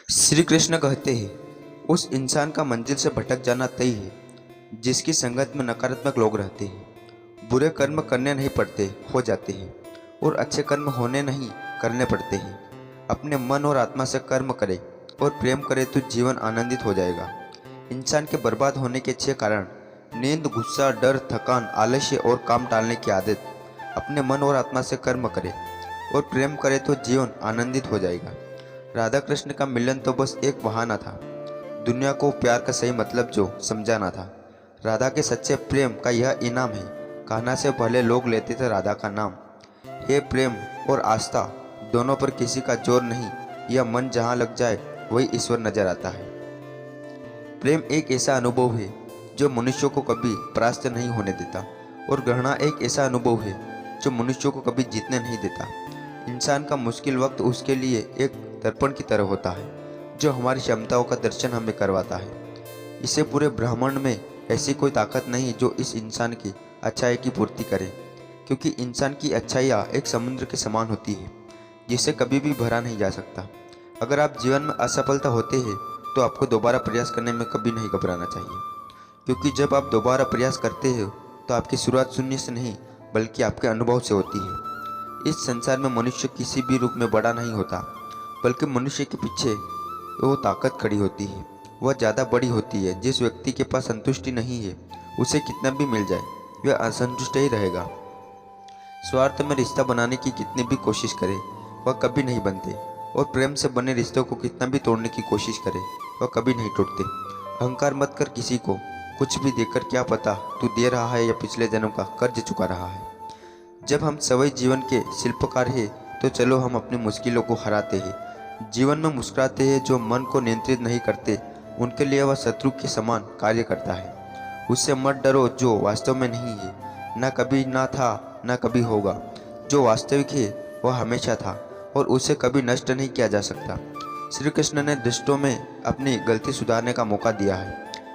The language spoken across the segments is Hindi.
श्री कृष्ण कहते हैं, उस इंसान का मंजिल से भटक जाना तय है जिसकी संगत में नकारात्मक लोग रहते हैं। बुरे कर्म करने नहीं पड़ते, हो जाते हैं, और अच्छे कर्म होने नहीं, करने पड़ते हैं। अपने मन और आत्मा से कर्म करे और प्रेम करे तो जीवन आनंदित हो जाएगा। इंसान के बर्बाद होने के 6 कारण: नींद, गुस्सा, डर, थकान, आलस्य और काम टालने की आदत। अपने मन और आत्मा से कर्म करे और प्रेम करे तो जीवन आनंदित हो जाएगा। राधा कृष्ण का मिलन तो बस एक बहाना था, दुनिया को प्यार का सही मतलब जो समझाना था। राधा के सच्चे प्रेम का यह इनाम है। कहना से पहले लोग लेते थे राधा का नाम। हे प्रेम और आस्था दोनों पर किसी का जोर नहीं, यह मन जहाँ लग जाए वही ईश्वर नजर आता है। प्रेम एक ऐसा अनुभव है जो मनुष्यों को कभी परास्त नहीं होने देता, और घृणा एक ऐसा अनुभव है जो मनुष्यों को कभी जीतने नहीं देता। इंसान का मुश्किल वक्त उसके लिए एक दर्पण की तरह होता है जो हमारी क्षमताओं का दर्शन हमें करवाता है। इसे पूरे ब्रह्मांड में ऐसी कोई ताकत नहीं जो इस इंसान की अच्छाई की पूर्ति करे, क्योंकि इंसान की अच्छाइयाँ एक समुद्र के समान होती है जिसे कभी भी भरा नहीं जा सकता। अगर आप जीवन में असफलता होते हैं तो आपको दोबारा प्रयास करने में कभी नहीं घबराना चाहिए, क्योंकि जब आप दोबारा प्रयास करते हो तो आपकी शुरुआत शून्य से नहीं बल्कि आपके अनुभव से होती है। इस संसार में मनुष्य किसी भी रूप में बड़ा नहीं होता, बल्कि मनुष्य के पीछे वो ताकत खड़ी होती है। वह ज़्यादा बड़ी होती है। जिस व्यक्ति के पास संतुष्टि नहीं है, उसे कितना भी मिल जाए वह असंतुष्ट ही रहेगा। स्वार्थ में रिश्ता बनाने की कितनी भी कोशिश करे वह कभी नहीं बनते, और प्रेम से बने रिश्तों को कितना भी तोड़ने की कोशिश करे वह कभी नहीं टूटते। अहंकार मत कर किसी को कुछ भी देकर, क्या पता तू दे रहा है या पिछले जन्म का कर्ज चुका रहा है। जब हम सवै जीवन के शिल्पकार हैं तो चलो हम अपनी मुश्किलों को हराते हैं। जीवन में मुस्कुराते हैं। जो मन को नियंत्रित नहीं करते उनके लिए वह शत्रु के समान कार्य करता है। उससे मत डरो जो वास्तव में नहीं है, ना कभी ना था ना कभी होगा। जो वास्तविक है वह हमेशा था और उसे कभी नष्ट नहीं किया जा सकता। श्री कृष्ण ने दुष्टों में अपनी गलती सुधारने का मौका दिया है,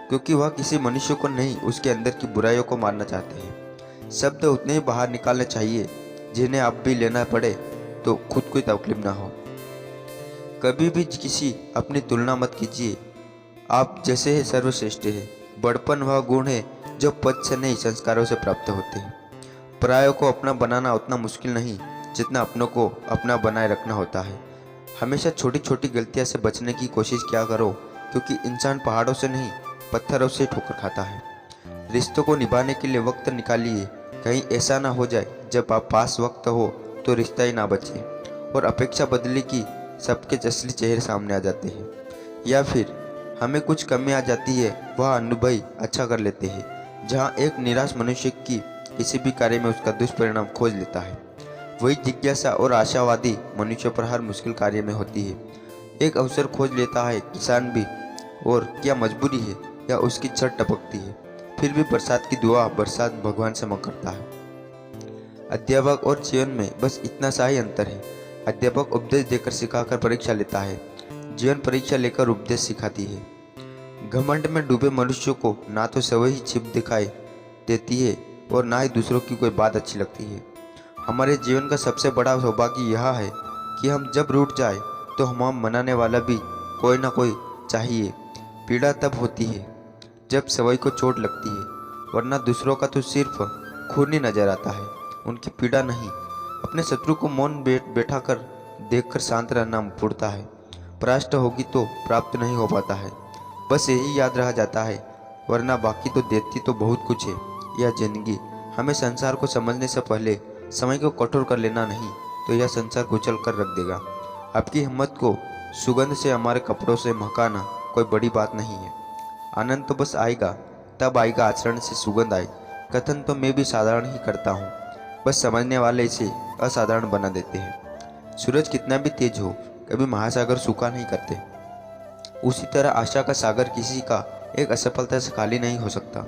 क्योंकि वह किसी मनुष्य को नहीं, उसके अंदर की बुराइयों को मारना चाहते हैं। शब्द उतने ही बाहर निकालने चाहिए जिन्हें आप भी लेना पड़े तो खुद कोई तकलीफ ना हो। कभी भी किसी अपनी तुलना मत कीजिए। आप जैसे है सर्वश्रेष्ठ है। बड़पन वह गुण है जो पद से नहीं संस्कारों से प्राप्त होते हैं। परायों को अपना बनाना उतना मुश्किल नहीं जितना अपनों को अपना बनाए रखना होता है। हमेशा छोटी छोटी गलतियों से बचने की कोशिश क्या करो, क्योंकि इंसान पहाड़ों से नहीं पत्थरों से ठोकर खाता है। रिश्तों को निभाने के लिए वक्त निकालिए। कहीं ऐसा ना हो जाए जब आप पास वक्त हो तो रिश्ता ही ना बचे और अपेक्षा बदली की सबके असली चेहरे सामने आ जाते हैं, या फिर हमें कुछ कमी आ जाती है वह अनुभव अच्छा कर लेते हैं। जहाँ एक निराश मनुष्य की किसी भी कार्य में उसका दुष्परिणाम खोज लेता है, वही जिज्ञासा और आशावादी मनुष्य पर हर मुश्किल कार्य में होती है। एक अवसर खोज लेता है किसान भी, और क्या मजबूरी है या उसकी छत टपकती है, फिर भी बरसात की दुआ बरसात भगवान से मांग करता है। अध्यापक और जीवन में बस इतना सा ही अंतर है। अध्यापक उपदेश देकर सिखाकर परीक्षा लेता है, जीवन परीक्षा लेकर उपदेश सिखाती है। घमंड में डूबे मनुष्यों को ना तो सवई ही छिप दिखाई देती है और ना ही दूसरों की कोई बात अच्छी लगती है। हमारे जीवन का सबसे बड़ा सौभाग्य यह है कि हम जब रूठ जाए तो हम मनाने वाला भी कोई ना कोई चाहिए। पीड़ा तब होती है जब सवई को चोट लगती है, वरना दूसरों का तो सिर्फ खून ही नजर आता है, उनकी पीड़ा नहीं। अपने शत्रु को मौन बैठा कर देखकर शांत रहना पड़ता है। परास्त होगी तो प्राप्त नहीं हो पाता है, बस यही याद रह जाता है, वरना बाकी तो देती तो बहुत कुछ है यह जिंदगी। हमें संसार को समझने से पहले समय को कठोर कर लेना नहीं तो यह संसार कुचल कर रख देगा। आपकी हिम्मत को सुगंध से हमारे कपड़ों से महकाना कोई बड़ी बात नहीं है। आनंद तो बस आएगा तब आएगा आचरण से सुगंध आए। कथन तो मैं भी साधारण ही करता हूँ, बस समझने वाले इसे असाधारण बना देते हैं। सूरज कितना भी तेज हो कभी महासागर सूखा नहीं करते। उसी तरह आशा का सागर किसी का एक असफलता से खाली नहीं हो सकता।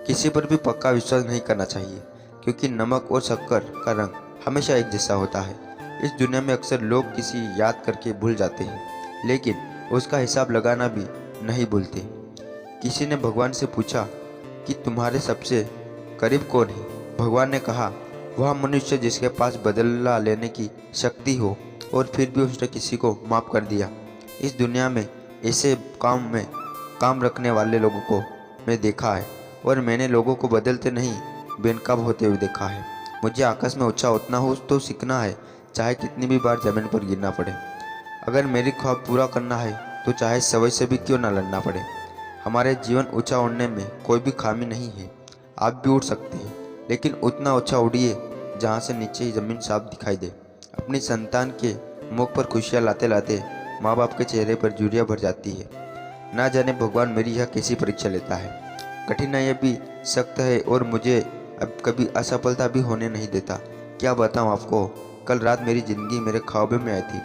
किसी पर भी पक्का विश्वास नहीं करना चाहिए, क्योंकि नमक और शक्कर का रंग हमेशा एक जैसा होता है। इस दुनिया में अक्सर लोग किसी याद करके भूल जाते हैं, लेकिन उसका हिसाब लगाना भी नहीं भूलते। किसी ने भगवान से पूछा कि तुम्हारे सबसे करीब कौन है। भगवान ने कहा, वह मनुष्य जिसके पास बदला लेने की शक्ति हो और फिर भी उसने किसी को माफ कर दिया। इस दुनिया में ऐसे काम रखने वाले लोगों को मैं देखा है और मैंने लोगों को बदलते नहीं बेनकाब होते हुए देखा है। मुझे आकाश में ऊंचा उठना हो तो सीखना है, चाहे कितनी भी बार जमीन पर गिरना पड़े। अगर मेरी ख्वाब पूरा करना है तो चाहे समय से भी क्यों ना लड़ना पड़े। हमारे जीवन ऊंचा उड़ने में कोई भी खामी नहीं है। आप भी उड़ सकते हैं, लेकिन उतना ऊंचा उड़िए जहाँ से नीचे ही ज़मीन साफ दिखाई दे। अपनी संतान के मुख पर खुशियाँ लाते लाते माँ बाप के चेहरे पर झुर्रियाँ भर जाती है। ना जाने भगवान मेरी यह कैसी परीक्षा लेता है। कठिनाइयाँ भी सख्त है और मुझे अब कभी असफलता भी होने नहीं देता। क्या बताऊँ आपको, कल रात मेरी ज़िंदगी मेरे ख्वाबों में आई थी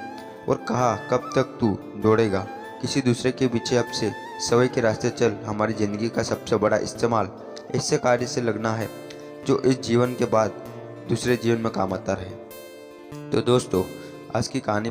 और कहा, कब तक तू दौड़ेगा किसी दूसरे के पीछे, अब से सवई के रास्ते चल। हमारी ज़िंदगी का सबसे बड़ा इस्तेमाल ऐसे कार्य से लगना है जो इस जीवन के बाद दूसरे जीवन में काम आता रहे। तो दोस्तों, आज की कहानी